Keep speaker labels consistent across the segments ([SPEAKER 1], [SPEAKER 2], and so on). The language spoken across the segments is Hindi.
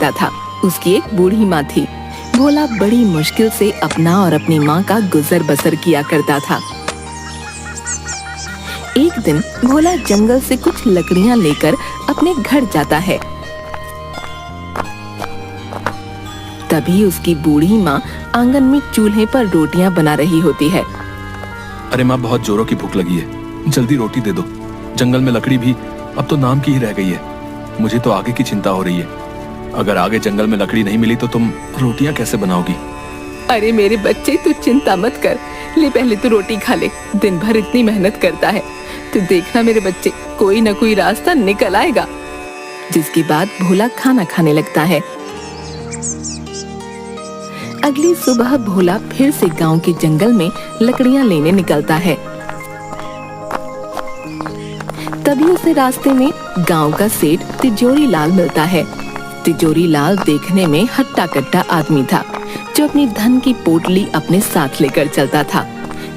[SPEAKER 1] रहता था। उसकी एक बूढ़ी माँ थी। भोला बड़ी मुश्किल से अपना और अपनी माँ का गुजर बसर किया करता था। एक दिन भोला जंगल से कुछ लकड़ियां लेकर अपने घर जाता है। तभी उसकी बूढ़ी माँ आंगन में चूल्हे पर रोटियां बना रही होती है।
[SPEAKER 2] अरे माँ, बहुत जोरों की भूख लगी है, जल्दी रोटी दे दो। जंगल में लकड़ी भी अब तो नाम की ही रह गई है। मुझे तो आगे की चिंता हो रही है। अगर आगे जंगल में लकड़ी नहीं मिली तो तुम रोटियां कैसे बनाओगी?
[SPEAKER 1] अरे मेरे बच्चे, तू चिंता मत कर। ले पहले तू रोटी खा ले। दिन भर इतनी मेहनत करता है। तू देखना मेरे बच्चे, कोई न कोई रास्ता निकल आएगा। जिसके बाद भोला खाना खाने लगता है। अगली सुबह भोला फिर से गांव के जंगल में लकड़ियां लेने निकलता है। तभी उसे रास्ते में गांव का सेठ तिजोरी लाल मिलता है। तिजोरी लाल देखने में हट्टा कट्टा आदमी था, जो अपनी धन की पोटली अपने साथ लेकर चलता था।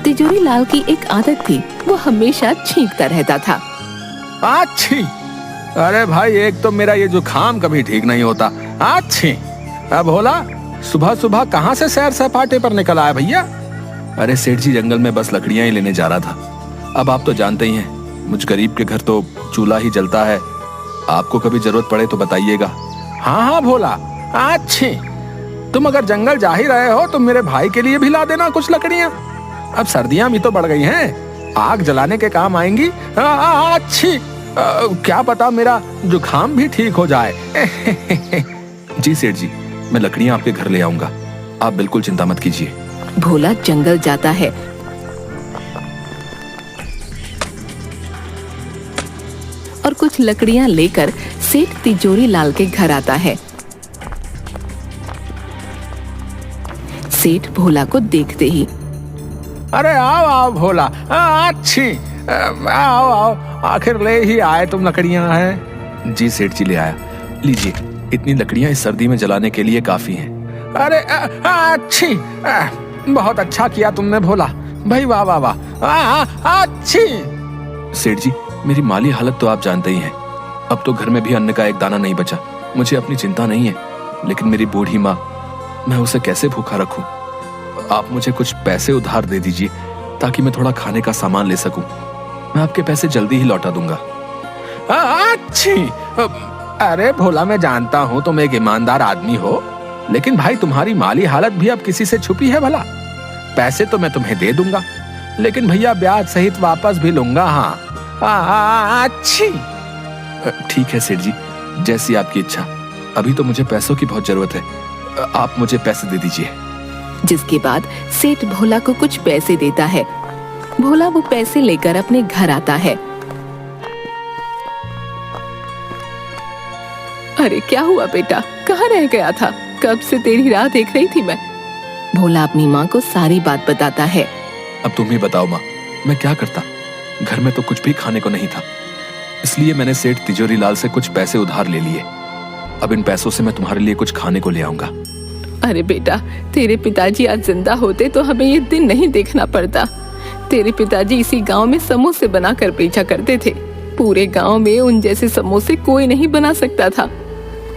[SPEAKER 1] तिजोरी लाल की एक आदत थी, वो हमेशा छींकता रहता था।
[SPEAKER 2] अच्छी, अरे भाई, एक तो मेरा ये जुकाम कभी ठीक नहीं होता। अच्छी, अब भोला सुबह सुबह कहाँ से सैर सपाटे पर निकल आया भैया? अरे सेठ जी, जंगल में बस लकड़ियां ही लेने जा रहा था। अब आप तो जानते ही हैं, मुझ गरीब के घर तो चूल्हा ही जलता है। आपको कभी जरूरत पड़े तो बताइएगा। हाँ हाँ भोला, अच्छी, तुम अगर जंगल जा ही रहे हो तो मेरे भाई के लिए भी ला देना कुछ लकड़ियां। अब सर्दियां भी तो बढ़ गई हैं, आग जलाने के काम आएंगी। अच्छी, क्या पता मेरा जुकाम भी ठीक हो जाए। जी सेठ जी, मैं लकड़ियां आपके घर ले आऊंगा, आप बिल्कुल चिंता मत कीजिए।
[SPEAKER 1] भोला जंगल जाता है और कुछ लकड़ियां लेकर सेठ तिजोरी लाल के घर आता है। सेठ भोला को देखते ही,
[SPEAKER 2] अरे आओ आओ भोला, अच्छी, आओ आओ, आखिर ले ही आए तुम लकड़ियां हैं। जी सेठ जी, ले आया, लीजिए। इतनी लकड़ियां इस सर्दी में जलाने के लिए काफी हैं। अरे अच्छी, बहुत अच्छा किया तुमने भोला भाई, वाह वाह वाह, अच्छी। सेठ जी, मेरी माली हालत तो आप जानते ही हैं। अब तो घर में भी अन्न का एक दाना नहीं बचा। मुझे अपनी चिंता नहीं है, लेकिन मेरी बूढ़ी माँ, मैं उसे कैसे भूखा रखूं? आप मुझे कुछ पैसे उधार दे दीजिए, ताकि मैं थोड़ा खाने का सामान ले सकूं। मैं आपके पैसे जल्दी ही लौटा दूंगा। अच्छी, अरे भोला, मैं जानता हूँ तुम एक ईमानदार आदमी हो, लेकिन भाई तुम्हारी माली हालत भी अब किसी से छुपी है भला? पैसे तो मैं तुम्हें दे दूंगा, लेकिन भैया ब्याज सहित वापस भी लूंगा। हाँ अच्छी, ठीक है सेठ जी, जैसी आपकी इच्छा। अभी तो मुझे पैसों की बहुत जरूरत है, आप मुझे पैसे दे दीजिए।
[SPEAKER 1] जिसके बाद सेठ भोला को कुछ पैसे देता है। भोला वो पैसे लेकर अपने घर आता है। अरे क्या हुआ बेटा, कहाँ रह गया था? कब से तेरी राह देख रही थी मैं। भोला अपनी माँ को सारी बात बताता है।
[SPEAKER 2] अब तुम ही बताओ माँ, मैं क्या करता? घर में तो कुछ भी खाने को नहीं था, इसलिए मैंने सेठ तिजोरी लाल से कुछ पैसे उधार ले लिए। अब इन पैसों से मैं तुम्हारे लिए कुछ खाने को ले आऊंगा।
[SPEAKER 1] अरे बेटा, तेरे पिताजी आज जिंदा होते तो हमें ये दिन नहीं देखना पड़ता। तेरे पिताजी इसी गांव में समोसे बनाकर बेचा करते थे। पूरे गांव में उन जैसे समोसे कोई नहीं बना सकता था।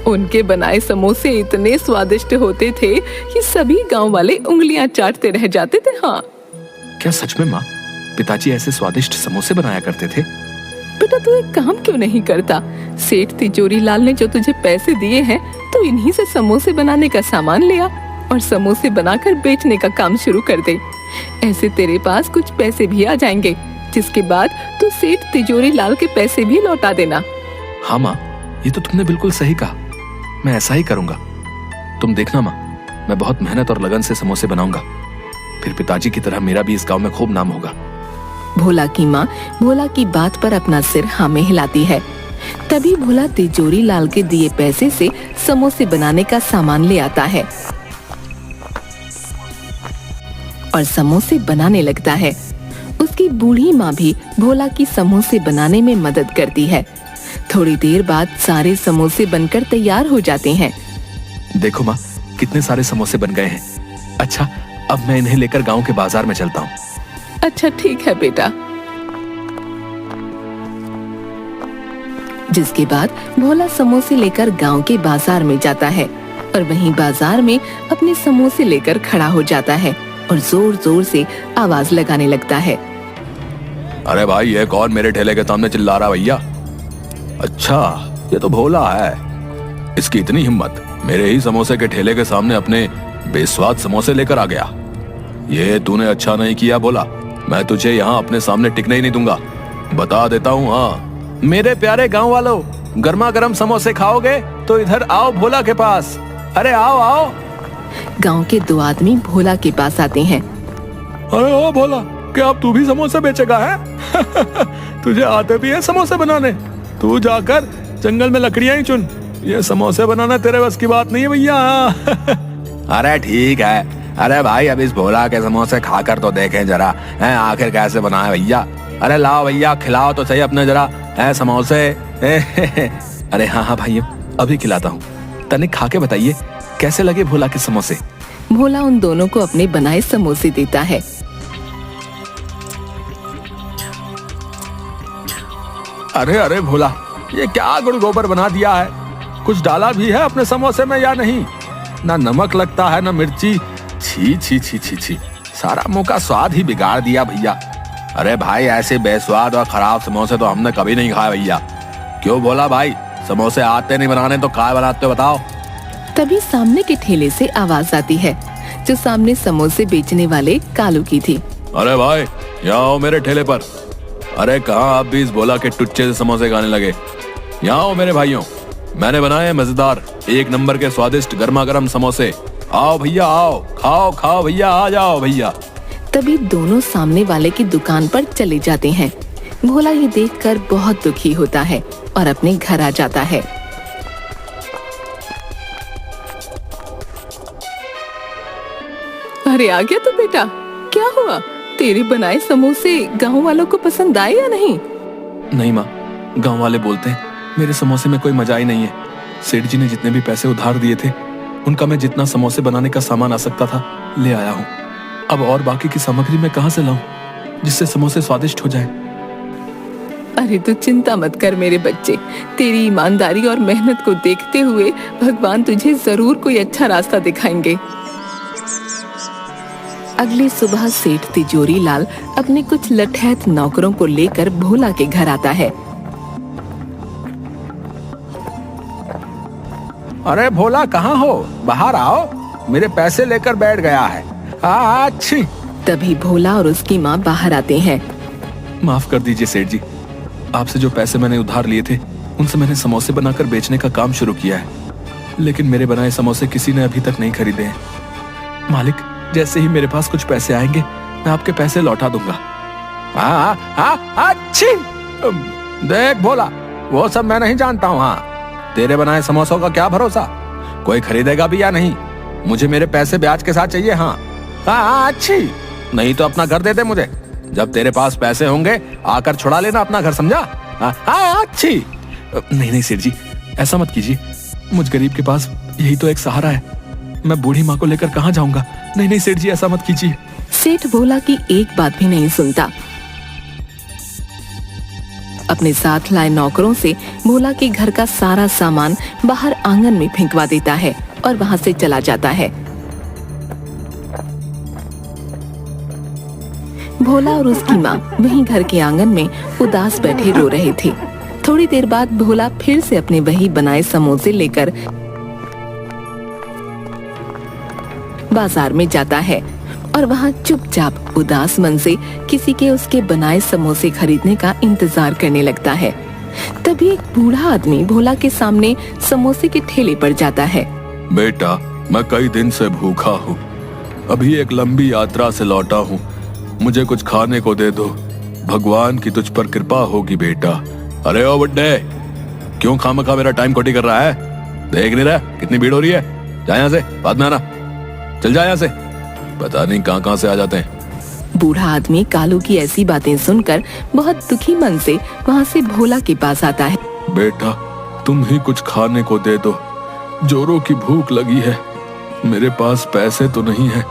[SPEAKER 1] उनके बनाए समोसे इतने स्वादिष्ट होते थे कि सभी गांव वाले उंगलियां चाटते रह जाते थे। हाँ,
[SPEAKER 2] क्या सच में माँ, पिताजी ऐसे स्वादिष्ट समोसे बनाया करते थे?
[SPEAKER 1] बेटा, तू एक काम क्यों नहीं करता? सेठ तिजोरी लाल ने जो तुझे पैसे दिए हैं, तो इन्हीं से समोसे बनाने का सामान ले आ और समोसे बनाकर बेचने का काम शुरू कर दे। ऐसे तेरे पास कुछ पैसे भी आ जाएंगे, जिसके बाद तू सेठ तिजोरी लाल के पैसे भी लौटा देना।
[SPEAKER 2] हाँ माँ, ये तो तुमने बिल्कुल सही कहा, मैं ऐसा ही करूंगा। तुम देखना माँ, मैं बहुत मेहनत और लगन से समोसे बनाऊंगा, फिर पिताजी की तरह मेरा भी इस गांव में खूब नाम होगा।
[SPEAKER 1] भोला की माँ भोला की बात पर अपना सिर हाँ में हिलाती है। तभी भोला तिजोरी लाल के दिए पैसे से समोसे बनाने का सामान ले आता है और समोसे बनाने लगता है। उसकी बूढ़ी माँ भी भोला की समोसे बनाने में मदद करती है। थोड़ी देर बाद सारे समोसे बनकर तैयार हो जाते हैं।
[SPEAKER 2] देखो माँ, कितने सारे समोसे बन गए हैं। अच्छा, अब मैं इन्हें लेकर गांव के बाजार में चलता हूँ।
[SPEAKER 1] अच्छा ठीक है बेटा। जिसके बाद भोला समोसे लेकर गांव के बाजार में जाता है और वहीं बाजार में अपने समोसे लेकर खड़ा हो जाता है और जोर जोर से आवाज लगाने लगता है।
[SPEAKER 2] अरे भाई, ये कौन मेरे ठेले के सामने चिल्ला रहा भैया? अच्छा, ये तो भोला है। इसकी इतनी हिम्मत, मेरे ही समोसे के ठेले के सामने अपने बेस्वाद समोसे लेकर आ गया। ये तूने अच्छा नहीं किया भोला, मैं तुझे यहाँ अपने सामने टिकने ही नहीं दूंगा। बता देता हूँ। हाँ, मेरे प्यारे गांव वालों, गर्मा गर्म समोसे खाओगे तो इधर आओ भोला के पास। अरे आओ आओ।
[SPEAKER 1] गांव के दो आदमी भोला के पास आते हैं।
[SPEAKER 2] अरे ओ भोला, क्या अब तू भी समोसे बेचेगा है? तुझे आते भी है समोसे बनाने? तू जाकर जंगल में लकड़ियां ही चुन, ये समोसे बनाना तेरे बस की बात नहीं है भैया। अरे ठीक है। अरे भाई, अब इस भोला के समोसे खाकर तो देखें जरा, हैं आखिर कैसे बनाए भैया। अरे लाओ भैया, खिलाओ तो सही अपने जरा, हैं समोसे। अरे हाँ हाँ भाइयों, अभी खिलाता हूँ। तनिक खा के बताइए कैसे लगे भोला के समोसे।
[SPEAKER 1] भोला उन दोनों को अपने बनाए समोसे देता है।
[SPEAKER 2] अरे अरे भोला, ये क्या गुड़ गोबर बना दिया है? कुछ डाला भी है अपने समोसे में या नहीं? ना नमक लगता है ना मिर्ची। छी छी छी छी छी, सारा मुंह का स्वाद ही बिगाड़ दिया भैया। अरे भाई, ऐसे बेस्वाद और खराब समोसे तो हमने कभी नहीं खाए भैया। क्यों भोला भाई, समोसे आते नहीं बनाने तो काय बनाते हो बताओ?
[SPEAKER 1] तभी सामने के ठेले से आवाज आती है, जो सामने समोसे बेचने वाले कालू की थी।
[SPEAKER 2] अरे भाई, यहाँ आओ मेरे ठेले पर। अरे कहाँ आप भी इस भोला के टुच्चे से समोसे खाने लगे? यहाँ आओ मेरे भाइयों, मैंने बनाए हैं मजेदार, एक नंबर के स्वादिष्ट गर्मा गर्म समोसे। आओ भैया आओ, खाओ खाओ भैया, आ जाओ भैया।
[SPEAKER 1] तभी दोनों सामने वाले की दुकान पर चले जाते हैं। भोला ये देखकर बहुत दुखी होता है और अपने घर आ जाता है। अरे आ गया तो बेटा, क्या हुआ? तेरे बनाए समोसे गांव वालों को पसंद आए या नहीं?
[SPEAKER 2] नहीं माँ, गांव वाले बोलते हैं मेरे समोसे में कोई मजा ही नहीं है। सेठ जी ने जितने भी पैसे उधार दिए थे, उनका मैं जितना समोसे बनाने का सामान आ सकता था ले आया हूँ। अब और बाकी की सामग्री मैं कहाँ से लाऊं जिससे समोसे स्वादिष्ट हो जाएं?
[SPEAKER 1] अरे तू चिंता मत कर मेरे बच्चे, तेरी ईमानदारी और मेहनत को देखते हुए भगवान तुझे जरूर कोई अच्छा रास्ता दिखाएंगे। अगली सुबह सेठ तिजोरी लाल अपने कुछ लठैत नौकरों को लेकर भोला के घर आता है।
[SPEAKER 2] अरे भोला, कहाँ हो? बाहर आओ, मेरे पैसे लेकर बैठ गया है। अच्छी।
[SPEAKER 1] तभी भोला और उसकी माँ बाहर आते हैं।
[SPEAKER 2] माफ कर दीजिए सेठ जी, आपसे जो पैसे मैंने उधार लिए थे उनसे मैंने समोसे बनाकर बेचने का काम शुरू किया है, लेकिन मेरे बनाए समोसे किसी ने अभी तक नहीं खरीदे हैं। मालिक, जैसे ही मेरे पास कुछ पैसे आएंगे मैं आपके पैसे लौटा दूंगा। अच्छी। देख भोला, वो सब मैं नहीं जानता हूँ। हाँ, तेरे बनाए समोसों का क्या भरोसा, कोई खरीदेगा भी या नहीं? मुझे मेरे पैसे ब्याज के साथ चाहिए। हाँ अच्छी, नहीं तो अपना घर दे दे मुझे। जब तेरे पास पैसे होंगे आकर छुड़ा लेना अपना घर, समझा? हाँ अच्छी। नहीं नहीं सेठ जी, ऐसा मत कीजिए, मुझ गरीब के पास यही तो एक सहारा है। मैं बूढ़ी माँ को लेकर कहाँ जाऊंगा? नहीं नहीं सेठ जी, ऐसा मत कीजिए।
[SPEAKER 1] सेठ भोला की एक बात भी नहीं सुनता। अपने साथ लाए नौकरों से भोला के घर का सारा सामान बाहर आंगन में फेंकवा देता है और वहां से चला जाता है। भोला और उसकी माँ वहीं घर के आंगन में उदास बैठे रो रहे थे। थोड़ी देर बाद भोला फिर से अपने वही बनाए समोसे लेकर बाजार में जाता है और वहाँ चुपचाप उदास मन से किसी के उसके बनाए समोसे खरीदने का इंतजार करने लगता है। तभी एक बूढ़ा आदमी भोला के सामने समोसे के ठेले पर जाता है।
[SPEAKER 2] बेटा, मैं कई दिन से भूखा हूँ, अभी एक लंबी यात्रा से लौटा हूँ, मुझे कुछ खाने को दे दो, भगवान की तुझ पर कृपा होगी बेटा। अरे ओ बुड्ढे, क्यों खामखा मेरा टाइम खोटी कर रहा है? देख नहीं रहा कितनी भीड़ हो रही है? जा यहाँ से, बाद में आना, चल जा यहाँ से। पता नहीं कहाँ से आ जाते हैं।
[SPEAKER 1] बूढ़ा आदमी कालू की ऐसी बातें सुनकर बहुत दुखी मन से वहाँ से भोला के पास आता है।
[SPEAKER 2] बेटा, तुम ही कुछ खाने को दे दो, जोरों की भूख लगी है, मेरे पास पैसे तो नहीं है,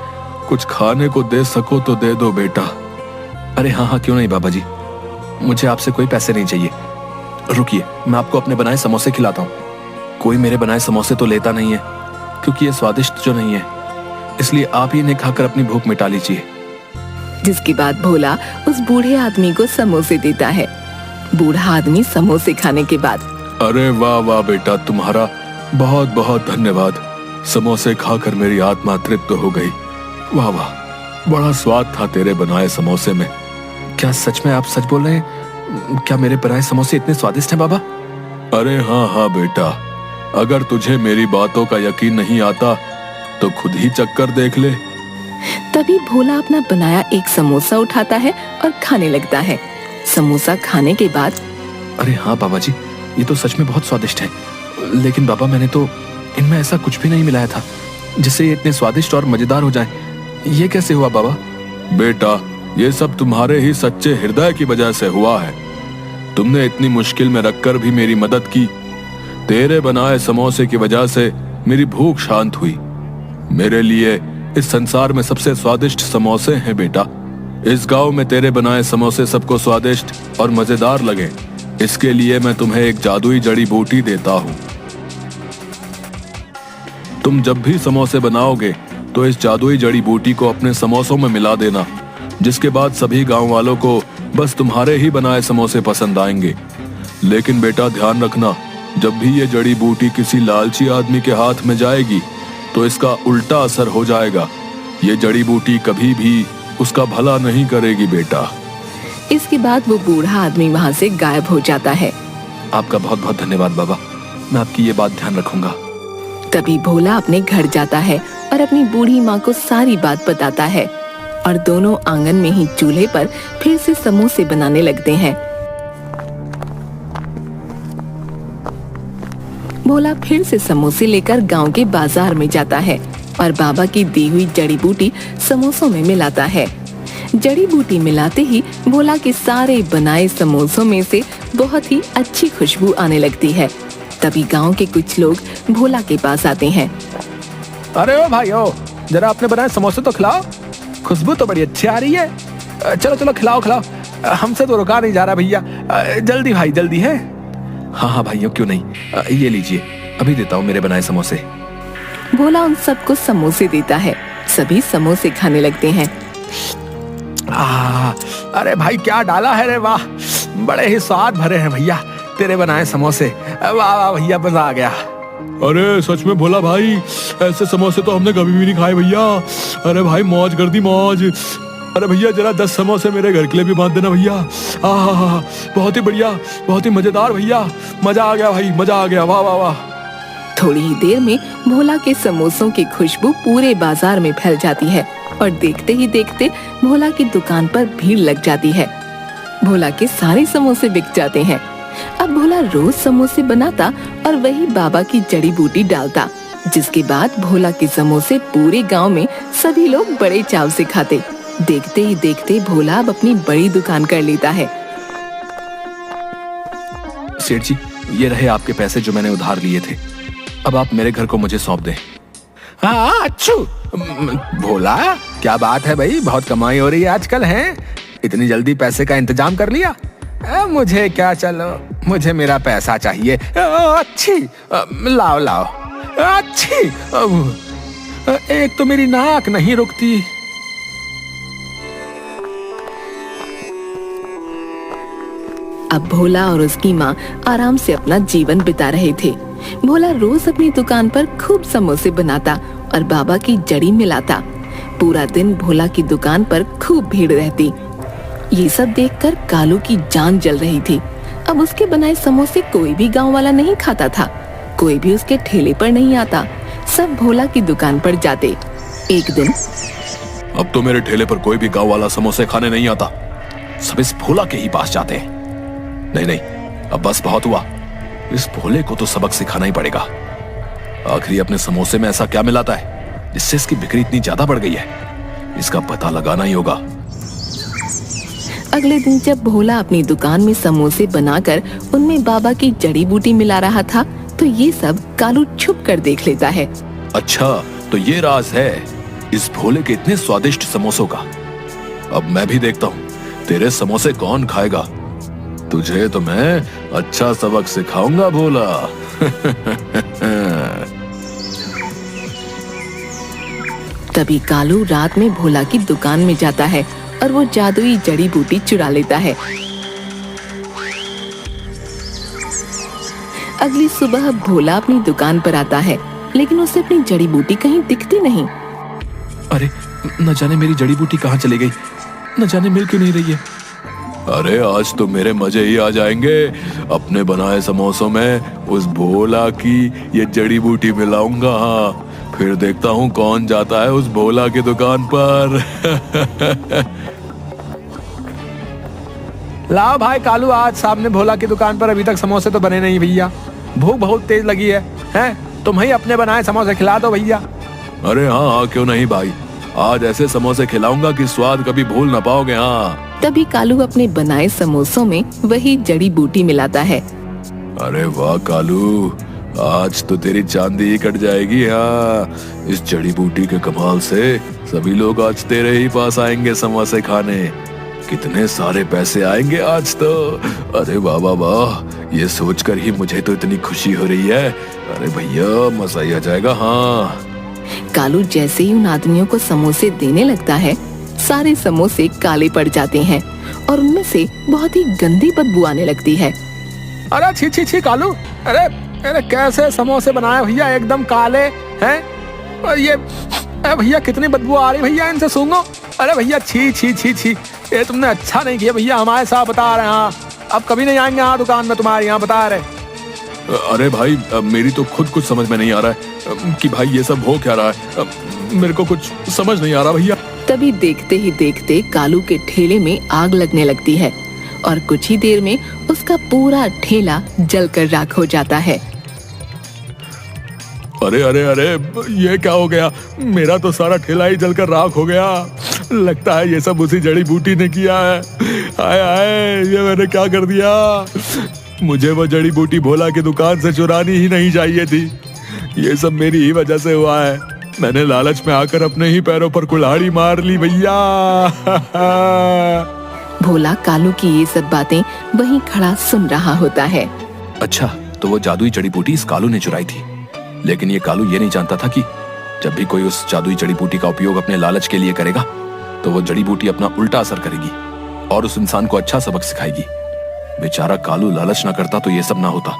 [SPEAKER 2] कुछ खाने को दे सको तो दे दो बेटा। अरे हाँ हाँ, क्यों नहीं बाबा जी, मुझे आपसे कोई पैसे नहीं चाहिए, रुकिए, मैं आपको अपने बनाए समोसे खिलाता हूँ। कोई मेरे बनाए समोसे तो लेता नहीं है, क्योंकि ये स्वादिष्ट जो नहीं है, इसलिए आप ही इन्हें खाकर अपनी भूख मिटा लीजिए।
[SPEAKER 1] जिसके बाद भोला उस बूढ़े आदमी को समोसे देता है। बूढ़ा आदमी समोसे खाने के बाद,
[SPEAKER 2] अरे वाह वाह बेटा, तुम्हारा बहुत बहुत धन्यवाद। समोसे खाकर मेरी आत्मा तृप्त हो गई। वाह वाह, बड़ा स्वाद था तेरे बनाए समोसे में। क्या सच में आप सच बोल रहे हैं? क्या मेरे बनाए समोसे इतने स्वादिष्ट हैं बाबा? अरे हाँ हाँ बेटा, अगर तुझे मेरी बातों का यकीन नहीं आता तो खुद ही चक्कर देख ले।
[SPEAKER 1] तभी भोला अपना बनाया एक समोसा उठाता है और खाने लगता है। समोसा खाने के बाद,
[SPEAKER 2] अरे हाँ बाबा जी, ये तो सच में बहुत स्वादिष्ट है, लेकिन बाबा मैंने तो इनमें ऐसा कुछ भी नहीं मिलाया था जिससे ये इतने स्वादिष्ट और मजेदार हो जाए। ये कैसे हुआ बाबा? बेटा, ये सब तुम्हारे ही सच्चे हृदय की वजह से हुआ है। तुमने इतनी मुश्किल में रखकर भी मेरी मदद की। तेरे बनाए समोसे की वजह से मेरी भूख शांत हुई। मेरे लिए इस संसार में सबसे स्वादिष्ट समोसे हैं बेटा। इस गांव में तेरे बनाए समोसे सबको स्वादिष्ट और मजेदार लगे, इसके लिए मैं तुम्हें एक जादुई जड़ी बूटी देता हूँ। तुम जब भी समोसे बनाओगे तो इस जादुई जड़ी बूटी को अपने समोसों में मिला देना, जिसके बाद सभी गांव वालों को बस तुम्हारे ही बनाए समोसे पसंद आएंगे। लेकिन बेटा ध्यान रखना, जब भी ये जड़ी बूटी किसी लालची आदमी के हाथ में जाएगी तो इसका उल्टा असर हो जाएगा। ये जड़ी बूटी कभी भी उसका भला नहीं करेगी बेटा।
[SPEAKER 1] इसके बाद वो बूढ़ा आदमी वहाँ से गायब हो जाता है।
[SPEAKER 2] आपका बहुत बहुत धन्यवाद बाबा, मैं आपकी ये बात ध्यान रखूंगा।
[SPEAKER 1] तभी भोला अपने घर जाता है और अपनी बूढ़ी माँ को सारी बात बताता है और दोनों आंगन में ही चूल्हे पर फिर से समोसे बनाने लगते हैं। भोला फिर से समोसे लेकर गांव के बाजार में जाता है और बाबा की दी हुई जड़ी बूटी समोसों में मिलाता है। जड़ी बूटी मिलाते ही भोला के सारे बनाए समोसों में से बहुत ही अच्छी खुशबू आने लगती है। तभी गांव के कुछ लोग भोला के पास आते हैं।
[SPEAKER 2] अरे ओ भाई ओ, जरा अपने बनाए समोसे तो खिलाओ, खुशबू तो बड़ी अच्छी आ रही है। चलो चलो खिलाओ खिलाओ, हमसे तो रुका नहीं जा रहा भैया, जल्दी भाई जल्दी है। हाँ हाँ भाइयों क्यों नहीं, ये लीजिए, अभी देता हूँ मेरे बनाए समोसे।
[SPEAKER 1] भोला उन सबको समोसे देता है। सभी समोसे खाने लगते हैं।
[SPEAKER 2] अरे भाई क्या डाला है रे, वाह, बड़े ही स्वाद भरे हैं भैया तेरे बनाए समोसे। वाह वाह भैया, मजा आ गया। अरे सच में भोला भाई, ऐसे समोसे तो हमने कभी भी नहीं खाए भैया। अरे भाई मौज कर दी मौज। अरे भैया जरा 10 समोसे मेरे घर के लिए भी बांध देना भैया। बहुत ही बढ़िया, बहुत ही मजेदार भैया, मजा आ गया भाई, मजा आ गया, वाह वाह वाह।
[SPEAKER 1] थोड़ी ही देर में भोला के समोसों की खुशबू पूरे बाजार में फैल जाती है और देखते ही देखते भोला की दुकान पर भीड़ लग जाती है। भोला के सारे समोसे बिक जाते हैं। अब भोला रोज समोसे बनाता और वही बाबा की जड़ी बूटी डालता, जिसके बाद भोला के समोसे पूरे गांव में सभी लोग बड़े चाव से खाते। देखते ही देखते भोला अब अपनी बड़ी दुकान कर लेता है।
[SPEAKER 2] सेठ जी, ये रहे आपके पैसे जो मैंने उधार लिए थे। अब आप मेरे घर को मुझे सौंप दें। हाँ अच्छू, भोला क्या बात है भाई, बहुत कमाई हो रही है आजकल है, इतनी जल्दी पैसे का इंतजाम कर लिया। मुझे क्या, चलो मुझे मेरा पैसा चाहिए। अच्छी, लाओ लाओ, अच्छी, एक तो मेरी नाक नहीं रुकती।
[SPEAKER 1] अब भोला और उसकी माँ आराम से अपना जीवन बिता रहे थे। भोला रोज अपनी दुकान पर खूब समोसे बनाता और बाबा की जड़ी मिलाता। पूरा दिन भोला की दुकान पर खूब भीड़ रहती। ये सब देखकर कालू की जान जल रही थी। अब उसके बनाए समोसे कोई भी गांव वाला नहीं खाता था, कोई भी उसके ठेले पर नहीं आता, सब भोला की दुकान पर जाते। एक दिन,
[SPEAKER 2] अब तो मेरे ठेले पर कोई भी गांव वाला समोसे खाने नहीं आता, सब इस भोला के ही पास जाते हैं। नहीं नहीं, अब बस बहुत हुआ, इस भोले को तो सबक सिखाना ही पड़ेगा। आखिर अपने समोसे में ऐसा क्या मिलाता है जिससे इसकी बिक्री इतनी ज्यादा बढ़ गई है, इसका पता लगाना ही होगा।
[SPEAKER 1] अगले दिन जब भोला अपनी दुकान में समोसे बनाकर उनमें बाबा की जड़ी बूटी मिला रहा था, तो ये सब कालू छुप कर देख लेता है।
[SPEAKER 2] अच्छा, तो ये राज है इस भोले के इतने स्वादिष्ट समोसों का। अब मैं भी देखता हूँ तेरे समोसे कौन खाएगा। तुझे तो मैं अच्छा सबक सिखाऊंगा भोला।
[SPEAKER 1] तभी कालू रात में भोला की दुकान में जाता है और वो जादुई जड़ी बूटी चुरा लेता है। अगली सुबह भोला अपनी दुकान पर आता है, लेकिन उसे अपनी जड़ी बूटी कहीं दिखती नहीं।
[SPEAKER 2] अरे न जाने मेरी जड़ी बूटी कहाँ चली गई, न जाने मिल क्यों नहीं रही है। अरे आज तो मेरे मजे ही आ जाएंगे। अपने बनाए समोसों में उस भोला की ये जड़ी बूटी मिलाऊंगा। हाँ, फिर देखता हूँ कौन जाता है उस भोला की दुकान पर। लाओ भाई कालू, आज सामने भोला की दुकान पर अभी तक समोसे तो बने नहीं भैया। भूख बहुत तेज लगी है, हैं? तुम ही अपने बनाए समोसे खिला दो भैया। अरे हाँ हाँ, क्यों नहीं भाई, आज ऐसे समोसे खिलाऊंगा कि स्वाद कभी भूल ना पाओगे। हाँ।
[SPEAKER 1] तभी कालू अपने बनाए समोसों में वही जड़ी बूटी मिलाता है।
[SPEAKER 2] अरे वाह कालू, आज तो तेरी चांदी ही कट जाएगी। हाँ, इस जड़ी बूटी के कमाल से सभी लोग आज तेरे ही पास आएंगे समोसे खाने। कितने सारे पैसे आएंगे आज तो। अरे वाह वाह वाह, ये सोचकर ही मुझे तो इतनी खुशी हो रही है। अरे भैया मजा ही आ जाएगा। हाँ।
[SPEAKER 1] कालू जैसे ही उन आदमियों को समोसे देने लगता है, सारे समोसे काले पड़ जाते हैं और उनमें से बहुत ही गंदी बदबू आने लगती है।
[SPEAKER 2] अरे छी छी छी कालू, अरे अरे कैसे समोसे बनाए भैया, एकदम काले हैं। और ये भैया कितनी बदबू आ रही भैया, इनसे सूंघो। अरे भैया छी छी छी छी, ये तुमने अच्छा नहीं किया भैया, हमारे साथ बता रहे हैं। हाँ, अब कभी नहीं आएंगे यहाँ दुकान में तुम्हारे यहाँ, बता रहे। अरे भाई मेरी तो खुद कुछ समझ में नहीं आ रहा है कि भाई ये सब हो क्या रहा है। मेरे को कुछ समझ नहीं आ रहा भैया।
[SPEAKER 1] तभी देखते ही देखते कालू के ठेले में आग लगने लगती है और कुछ ही देर में उसका पूरा ठेला जलकर राख हो जाता है।
[SPEAKER 2] अरे अरे अरे, ये क्या हो गया, मेरा तो सारा ठेला ही जलकर राख हो गया। लगता है ये सब उसी जड़ी बूटी ने किया है। हाय हाय, ये मैंने क्या कर दिया। मुझे वो जड़ी बूटी भोला की दुकान से चुरानी ही नहीं चाहिए थी। ये सब मेरी ही वजह से हुआ है। मैंने लालच में आकर अपने ही पैरों पर कुल्हाड़ी मार ली भैया।
[SPEAKER 1] भोला कालू की ये सब बातें वहीं खड़ा सुन रहा होता है।
[SPEAKER 2] अच्छा, तो वो जादुई जड़ी बूटी इस कालू ने चुराई थी, लेकिन ये कालू ये नहीं जानता था कि जब भी कोई उस जादुई जड़ी बूटी का उपयोग अपने लालच के लिए करेगा तो वो जड़ी बूटी अपना उल्टा असर करेगी और उस इंसान को अच्छा सबक सिखाएगी। बेचारा कालू लालच ना करता तो ये सब ना होता।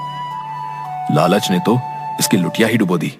[SPEAKER 2] लालच ने तो इसकी लुटिया ही डुबो दी।